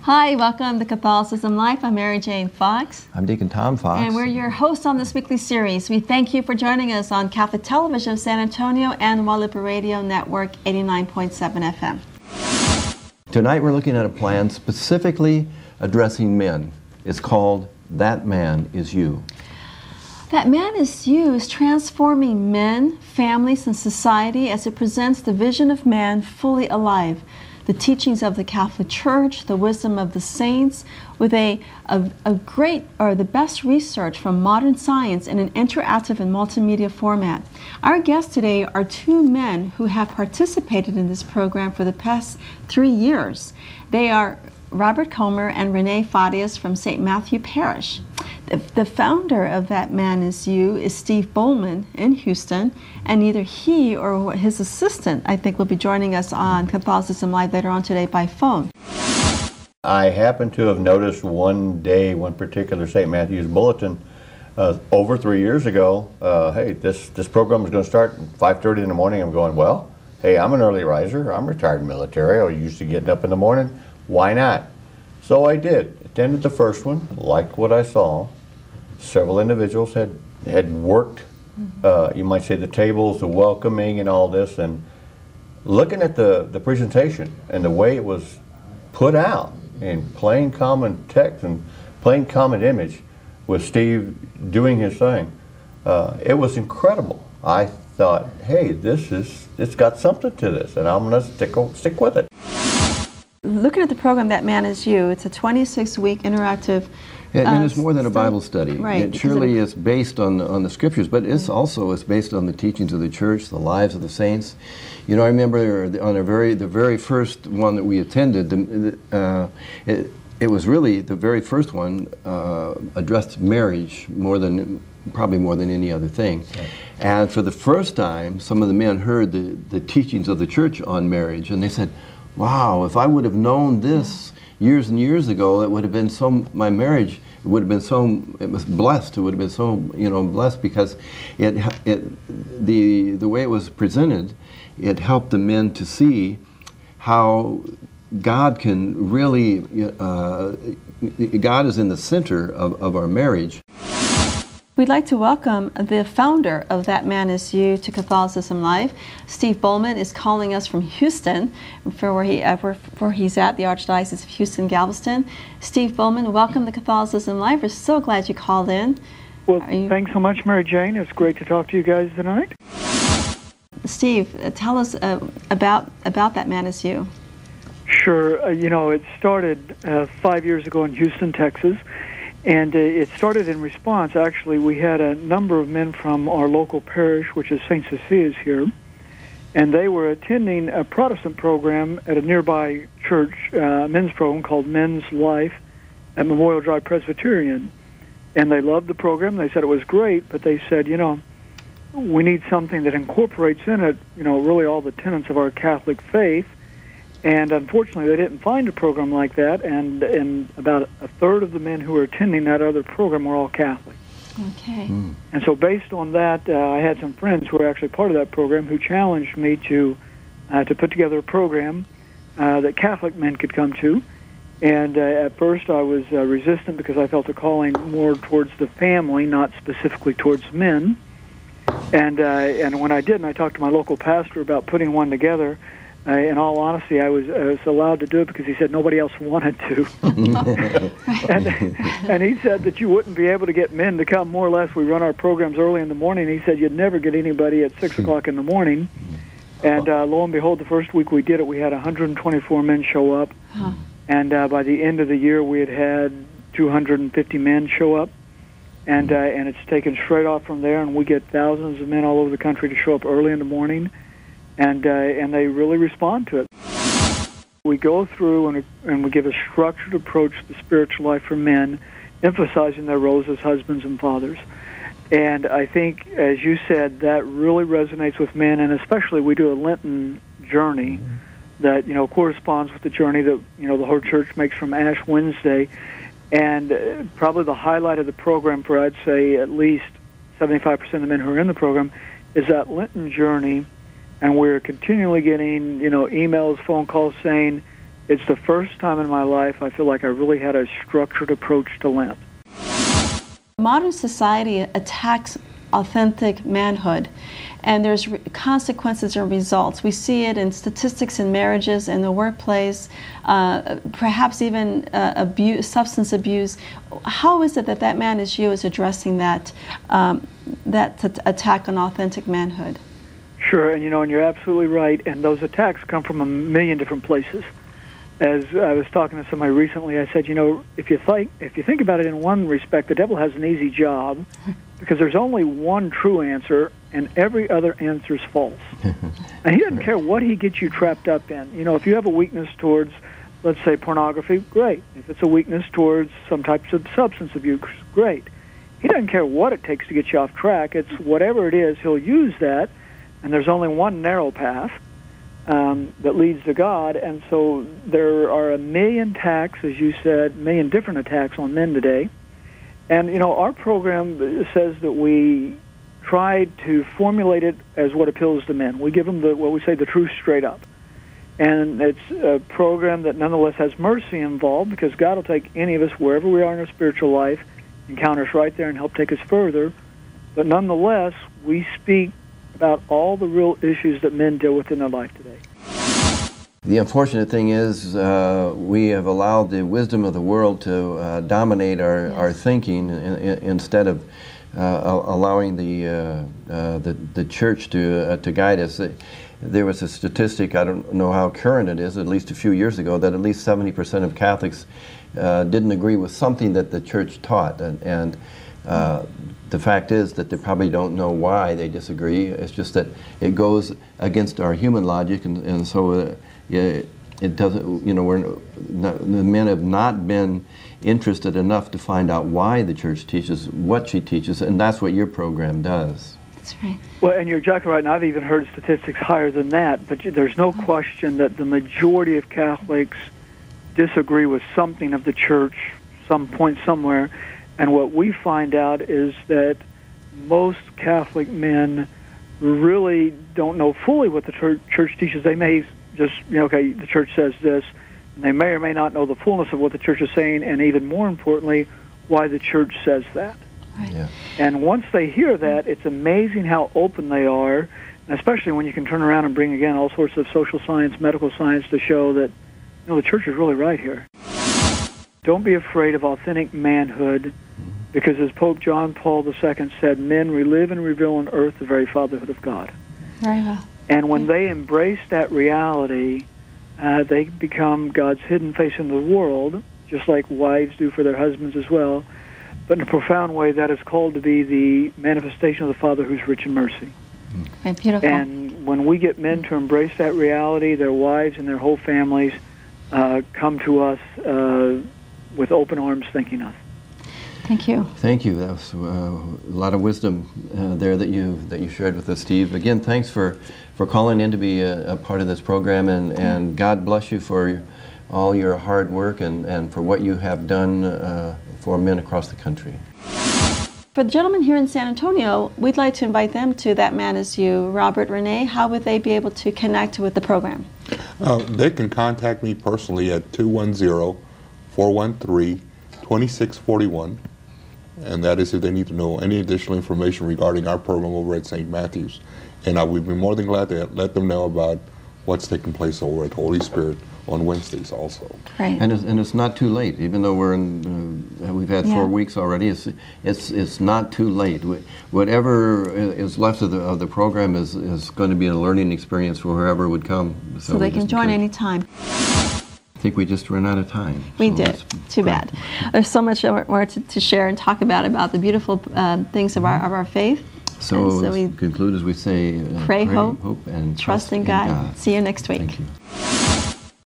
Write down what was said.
Hi, welcome to Catholicism Life. I'm Mary Jane Fox. I'm Deacon Tom Fox. And we're your hosts on this weekly series. We thank you for joining us on Catholic Television of San Antonio and Guadalupe Radio Network 89.7 FM. Tonight we're looking at a plan specifically addressing men. It's called That Man Is You. That Man Is You is transforming men, families, and society as it presents the vision of man fully alive. The teachings of the Catholic Church, the wisdom of the saints, with the best research from modern science in an interactive and multimedia format. Our guests today are two men who have participated in this program for the past 3 years. They are Robert Comer and Renee Fadias from St. Matthew Parish. The founder of That Man Is You is Steve Bowman in Houston, and either he or his assistant, I think, will be joining us on Catholicism Live later on today by phone. I happen to have noticed one day, one particular St. Matthew's bulletin over 3 years ago, hey, this program is going to start at 5:30 in the morning. I'm going, well, hey, I'm an early riser. I'm retired military. I used to getting up in the morning. Why not? So I did. Attended the first one, liked what I saw. Several individuals had worked, you might say, the tables, the welcoming and all this, and looking at the presentation and the way it was put out in plain common text and plain common image with Steve doing his thing, it was incredible. I thought, hey, it's got something to this, and I'm going to stick with it. Looking at the program That Man Is You, it's a 26-week interactive and it's more than a Bible study. Right. It surely is based on the scriptures, but it's also based on the teachings of the church, the lives of the saints. You know, I remember on the very first one that we attended, it was really the very first one addressed marriage probably more than any other thing. Right. And for the first time, some of the men heard the teachings of the church on marriage, and they said, wow, if I would have known this years and years ago, it would have been my marriage, it would have been it was blessed, it would have been so, blessed, because the way it was presented, it helped the men to see how God can really, God is in the center of our marriage. We'd like to welcome the founder of That Man Is You to Catholicism Live. Steve Bowman is calling us from Houston, for where he's at, the Archdiocese of Houston-Galveston. Steve Bowman, welcome to Catholicism Live. We're so glad you called in. Well, thanks so much, Mary Jane. It's great to talk to you guys tonight. Steve, tell us about That Man Is You. Sure. It started 5 years ago in Houston, Texas. And it started in response. Actually, we had a number of men from our local parish, which is St. Cecilia's here, and they were attending a Protestant program at a nearby church, men's program called Men's Life at Memorial Drive Presbyterian. And they loved the program. They said it was great, but they said, we need something that incorporates in it, really all the tenets of our Catholic faith. And unfortunately, they didn't find a program like that, and about a third of the men who were attending that other program were all Catholic. Okay. And so based on that, I had some friends who were actually part of that program who challenged me to put together a program that Catholic men could come to. And at first I was resistant because I felt a calling more towards the family, not specifically towards men. And when I did, and I talked to my local pastor about putting one together, in all honesty, I was allowed to do it because he said nobody else wanted to. and he said that you wouldn't be able to get men to come, more or less. We run our programs early in the morning. He said you'd never get anybody at 6 o'clock in the morning. And lo and behold, the first week we did it, we had 124 men show up. Huh. And by the end of the year, we had 250 men show up. And it's taken straight off from there, and we get thousands of men all over the country to show up early in the morning. And they really respond to it. We go through and we give a structured approach to the spiritual life for men, emphasizing their roles as husbands and fathers. And I think, as you said, that really resonates with men, and especially we do a Lenten journey that, corresponds with the journey that, the whole church makes from Ash Wednesday. And probably the highlight of the program for, I'd say, at least 75% of the men who are in the program is that Lenten journey. And we're continually getting, emails, phone calls saying, it's the first time in my life I feel like I really had a structured approach to Lent. Modern society attacks authentic manhood, and there's consequences and results. We see it in statistics in marriages, in the workplace, perhaps even substance abuse. How is it that That Man Is You is addressing that, that attack on authentic manhood? Sure, and and you're absolutely right, and those attacks come from a million different places. As I was talking to somebody recently, I said, if you think about it in one respect, the devil has an easy job because there's only one true answer and every other answer is false. And he doesn't care what he gets you trapped up in. If you have a weakness towards, let's say, pornography, great. If it's a weakness towards some types of substance abuse, great. He doesn't care what it takes to get you off track. It's whatever it is, he'll use that, and there's only one narrow path that leads to God, and so there are a million attacks, as you said, a million different attacks on men today. And, our program says that we try to formulate it as what appeals to men. We give them what we say, the truth straight up. And it's a program that nonetheless has mercy involved, because God will take any of us wherever we are in our spiritual life, encounter us right there and help take us further. But nonetheless, we speak about all the real issues that men deal with in their life today. The unfortunate thing is we have allowed the wisdom of the world to dominate our thinking instead of allowing the church to guide us. There was a statistic, I don't know how current it is, at least a few years ago, that at least 70% of Catholics didn't agree with something that the church taught. And the fact is that they probably don't know why they disagree. It's just that it goes against our human logic, and so it doesn't. The men have not been interested enough to find out why the church teaches what she teaches, and that's what your program does. That's right. Well, and you're exactly right, and I've even heard statistics higher than that, but there's no question that the majority of Catholics disagree with something of the church, some point somewhere. And what we find out is that most Catholic men really don't know fully what the church teaches. They may just, okay, the church says this, and they may or may not know the fullness of what the church is saying, and even more importantly, why the church says that. Right. Yeah. And once they hear that, it's amazing how open they are, and especially when you can turn around and bring, again, all sorts of social science, medical science to show that, the church is really right here. Don't be afraid of authentic manhood, because as Pope John Paul II said, men relive and reveal on earth the very fatherhood of God. Very well. And when they embrace that reality, they become God's hidden face in the world, just like wives do for their husbands as well. But in a profound way, that is called to be the manifestation of the Father who's rich in mercy. Right, beautiful. And when we get men to embrace that reality, their wives and their whole families come to us with open arms thanking us. Thank you. Thank you. That was a lot of wisdom there that you shared with us, Steve. Again, thanks for calling in to be a part of this program, and God bless you for all your hard work and for what you have done for men across the country. For the gentlemen here in San Antonio, we'd like to invite them to That Man Is You. Robert, Renee, how would they be able to connect with the program? They can contact me personally at 210-413-2641. And that is if they need to know any additional information regarding our program over at St. Matthew's. And I would be more than glad to let them know about what's taking place over at Holy Spirit on Wednesdays also. Right. And it's not too late, even though we've had 4 weeks already. It's not too late. Whatever is left of the program is going to be a learning experience for whoever would come. So they can join anytime. I think we just ran out of time. We did. Too bad. There's so much more to share and talk about the beautiful things of our faith. So we conclude as we say, pray, hope, and trust in God. See you next week. Thank you.